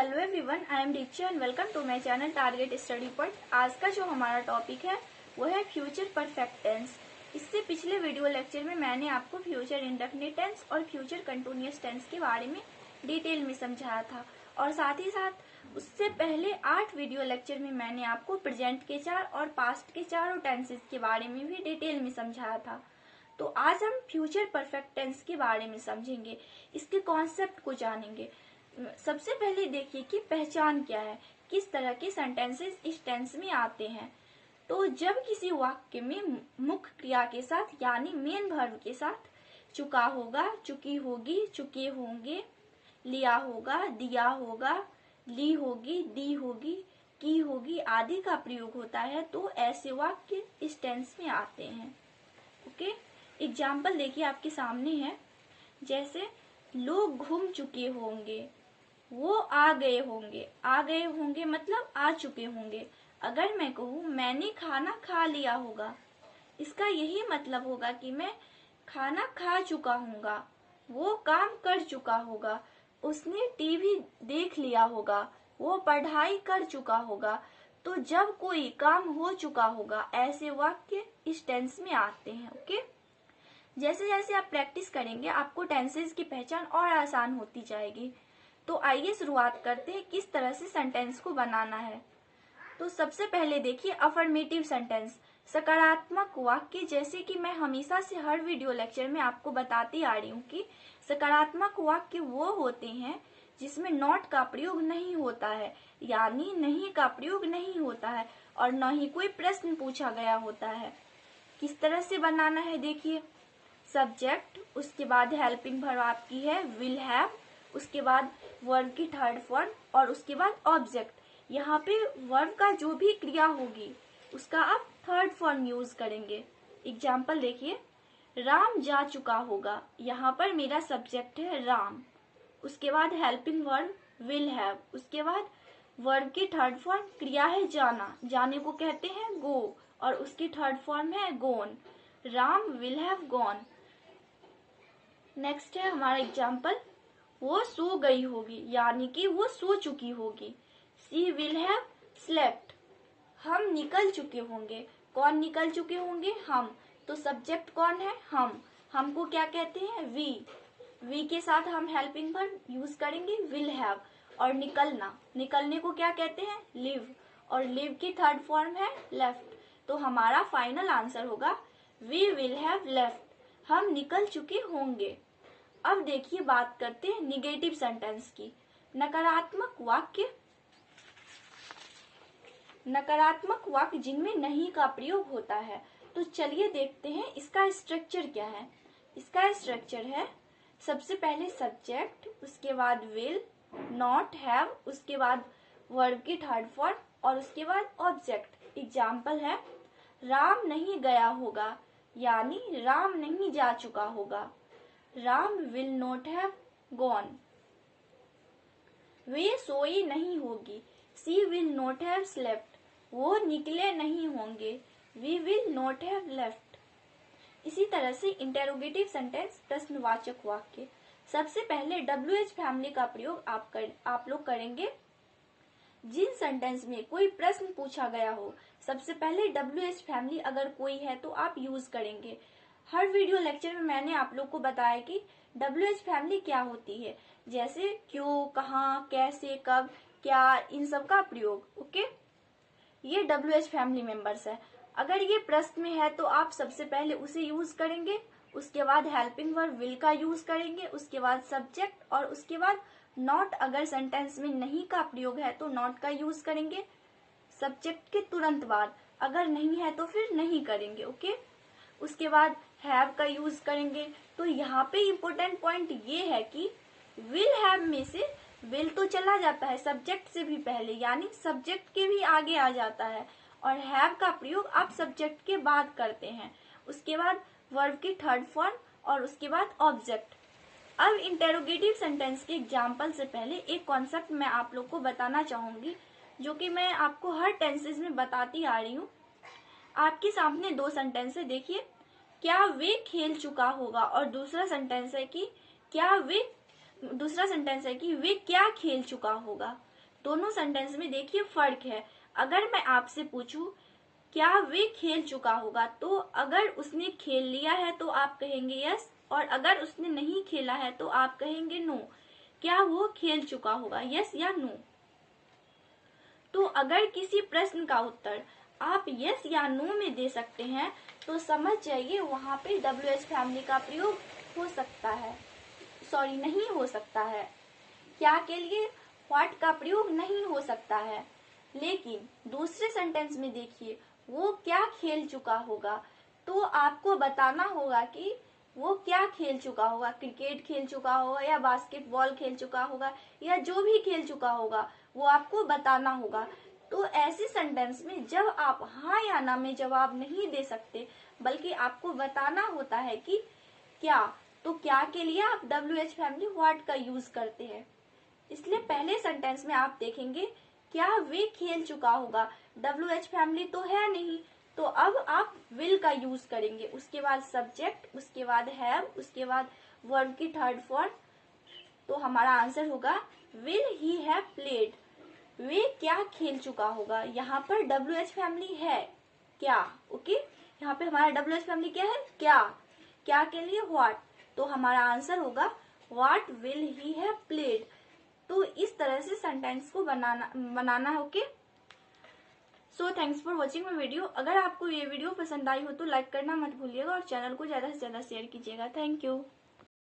Hello everyone, I am Diksha and welcome to my channel target study point. आज का जो हमारा टॉपिक है वो है फ्यूचर परफेक्ट टेंस। इससे पिछले वीडियो लेक्चर में मैंने आपको फ्यूचर इंडेफिनिट टेंस और फ्यूचर कंटिन्यूअस टेंस के बारे में डिटेल में समझाया था, और साथ ही साथ उससे पहले 8 वीडियो लेक्चर में मैंने आपको प्रेजेंट के 4 और पास्ट के चारों टेंसेस के बारे में भी डिटेल में समझाया था। तो आज हम फ्यूचर परफेक्ट टेंस के बारे में समझेंगे, इसके कॉन्सेप्ट को जानेंगे। सबसे पहले देखिए कि पहचान क्या है, किस तरह के सेंटेंसेस इस टेंस में आते हैं। तो जब किसी वाक्य में मुख्य क्रिया के साथ यानी मेन वर्ब के साथ चुका होगा, चुकी होगी, चुके होंगे, लिया होगा, दिया होगा, ली होगी, दी होगी, की होगी आदि का प्रयोग होता है तो ऐसे वाक्य इस टेंस में आते हैं। ओके, एग्जाम्पल देखिए आपके सामने है, जैसे लोग घूम चुके होंगे, वो आ गए होंगे। आ गए होंगे मतलब आ चुके होंगे। अगर मैं कहूँ मैंने खाना खा लिया होगा, इसका यही मतलब होगा कि मैं खाना खा चुका हूँगा। वो काम कर चुका होगा, उसने टीवी देख लिया होगा, वो पढ़ाई कर चुका होगा। तो जब कोई काम हो चुका होगा ऐसे वाक्य इस टेंस में आते हैं। ओके, जैसे जैसे आप प्रैक्टिस करेंगे आपको टेंसेस की पहचान और आसान होती जाएगी। तो आइए शुरुआत करते हैं किस तरह से सेंटेंस को बनाना है। तो सबसे पहले देखिए अफर्मेटिव सेंटेंस, सकारात्मक वाक्य। जैसे कि मैं हमेशा से हर वीडियो लेक्चर में आपको बताती आ रही हूँ कि सकारात्मक वाक्य वो होते हैं जिसमें नॉट का प्रयोग नहीं होता है, यानी नहीं का प्रयोग नहीं होता है और न ही कोई प्रश्न पूछा गया होता है। किस तरह से बनाना है देखिए, सब्जेक्ट, उसके बाद हेल्पिंग वर्ब आपकी है विल हैव, उसके बाद वर्ब की थर्ड फॉर्म और उसके बाद ऑब्जेक्ट। यहाँ पे वर्ब का जो भी क्रिया होगी उसका आप थर्ड फॉर्म यूज करेंगे। एग्जाम्पल देखिए, राम जा चुका होगा, यहाँ पर मेरा सब्जेक्ट है राम, उसके बाद हेल्पिंग वर्ब विल हैव, उसके बाद वर्ब की थर्ड फॉर्म क्रिया है जाना, जाने को कहते हैं गो, और उसकी थर्ड फॉर्म है gone, Ram will have gone. Next है हमारा एग्जाम्पल, वो सो गई होगी, यानी कि वो सो चुकी होगी, सी विल हैव स्लेप्ट। हम निकल चुके होंगे, कौन निकल चुके होंगे, हम। तो सब्जेक्ट कौन है, हमको क्या कहते हैं, वी के साथ हम हेल्पिंग वर्ब यूज करेंगे विल हैव। और निकलना, निकलने को क्या कहते हैं, लिव, और लिव की थर्ड फॉर्म है लेफ्ट। तो हमारा फाइनल आंसर होगा वी विल हैव लेफ्ट, हम निकल चुके होंगे। अब देखिए बात करते हैं निगेटिव सेंटेंस की, नकारात्मक वाक्य। नकारात्मक वाक्य जिनमें नहीं का प्रयोग होता है। तो चलिए देखते हैं इसका स्ट्रक्चर क्या है। इसका स्ट्रक्चर है, सबसे पहले सब्जेक्ट, उसके बाद विल, नॉट, हैव, उसके बाद वर्ब की थर्ड फॉर्म और उसके बाद ऑब्जेक्ट। एग्जाम्पल है, राम नहीं गया होगा, यानी राम नहीं जा चुका होगा, Ram will not have gone. वे सोई नहीं होगी, she will not have slept, वो निकले नहीं होंगे, we will not have left. इसी तरह से इंटेरोगेटिव सेंटेंस, प्रश्नवाचक वाक्य। सबसे पहले WH फैमिली का प्रयोग आप लोग करेंगे जिन सेंटेंस में कोई प्रश्न पूछा गया हो। सबसे पहले WH फैमिली अगर कोई है तो आप यूज करेंगे। हर वीडियो लेक्चर में मैंने आप लोग को बताया कि WH फैमिली क्या होती है, जैसे क्यों, कहाँ, कैसे, कब, क्या, इन सब का प्रयोग। ओके, ये WH फैमिली मेंबर्स है। अगर ये प्रश्न में है तो आप सबसे पहले उसे यूज करेंगे, उसके बाद हेल्पिंग वर्ब विल का यूज करेंगे, उसके बाद सब्जेक्ट, और उसके बाद नॉट। अगर सेंटेंस में नहीं का प्रयोग है तो नॉट का यूज करेंगे सब्जेक्ट के तुरंत बाद, अगर नहीं है तो फिर नहीं करेंगे। ओके, उसके बाद हैव का यूज करेंगे। तो यहाँ पे इम्पोर्टेंट पॉइंट ये है कि विल हैव में से विल तो चला जाता है सब्जेक्ट से भी पहले, यानी सब्जेक्ट के भी आगे आ जाता है, और हैव का प्रयोग आप सब्जेक्ट के बाद करते हैं, उसके बाद वर्ब की थर्ड फॉर्म और उसके बाद ऑब्जेक्ट। अब इंटेरोगेटिव सेंटेंस के एग्जाम्पल से पहले एक कॉन्सेप्ट मैं आप लोग को बताना चाहूंगी, जो कि मैं आपको हर टेंसेस में बताती आ रही हूँ। आपके सामने 2 सेंटेंस है, देखिए, क्या वे खेल चुका होगा, और दूसरा सेंटेंस है कि क्या वे दूसरा सेंटेंस है कि वे क्या खेल चुका होगा। दोनों सेंटेंस में देखिए फर्क है। अगर मैं आपसे पूछूं क्या वे खेल चुका होगा, तो अगर उसने खेल लिया है तो आप कहेंगे यस, और अगर उसने नहीं खेला है तो आप कहेंगे नो। क्या वो खेल चुका होगा, यस या नो। तो अगर किसी प्रश्न का उत्तर आप यस या नो में दे सकते हैं तो समझ जाइए वहां पे WH फैमिली का प्रयोग हो सकता है, सॉरी नहीं हो सकता है। क्या के लिए व्हाट का प्रयोग नहीं हो सकता है। लेकिन दूसरे सेंटेंस में देखिए वो क्या खेल चुका होगा, तो आपको बताना होगा कि वो क्या खेल चुका होगा। क्रिकेट खेल चुका होगा या बास्केटबॉल खेल चुका होगा या जो भी खेल चुका होगा वो आपको बताना होगा। तो ऐसे सेंटेंस में जब आप हाँ या ना में जवाब नहीं दे सकते बल्कि आपको बताना होता है कि क्या, तो क्या के लिए आप WH फैमिली व्हाट का यूज करते हैं। इसलिए पहले सेंटेंस में आप देखेंगे क्या वे खेल चुका होगा, WH फैमिली तो है नहीं, तो अब आप विल का यूज करेंगे। उसके बाद सब्जेक्ट, उसके बाद हैव, उसके बाद वर्ब की थर्ड फॉर्म। तो हमारा आंसर होगा विल ही हैव प्लेड। वे क्या खेल चुका होगा। यहाँ पर WH फैमिली है क्या, ओके। यहाँ पे हमारा WH फैमिली क्या है, क्या के लिए व्हाट। तो हमारा आंसर होगा what will he have played. तो इस तरह से सेंटेंस को बनाना है, okay. So thanks for watching my video. अगर आपको ये वीडियो पसंद आई हो तो लाइक करना मत भूलिएगा और चैनल को ज्यादा से ज्यादा शेयर कीजिएगा। Thank you.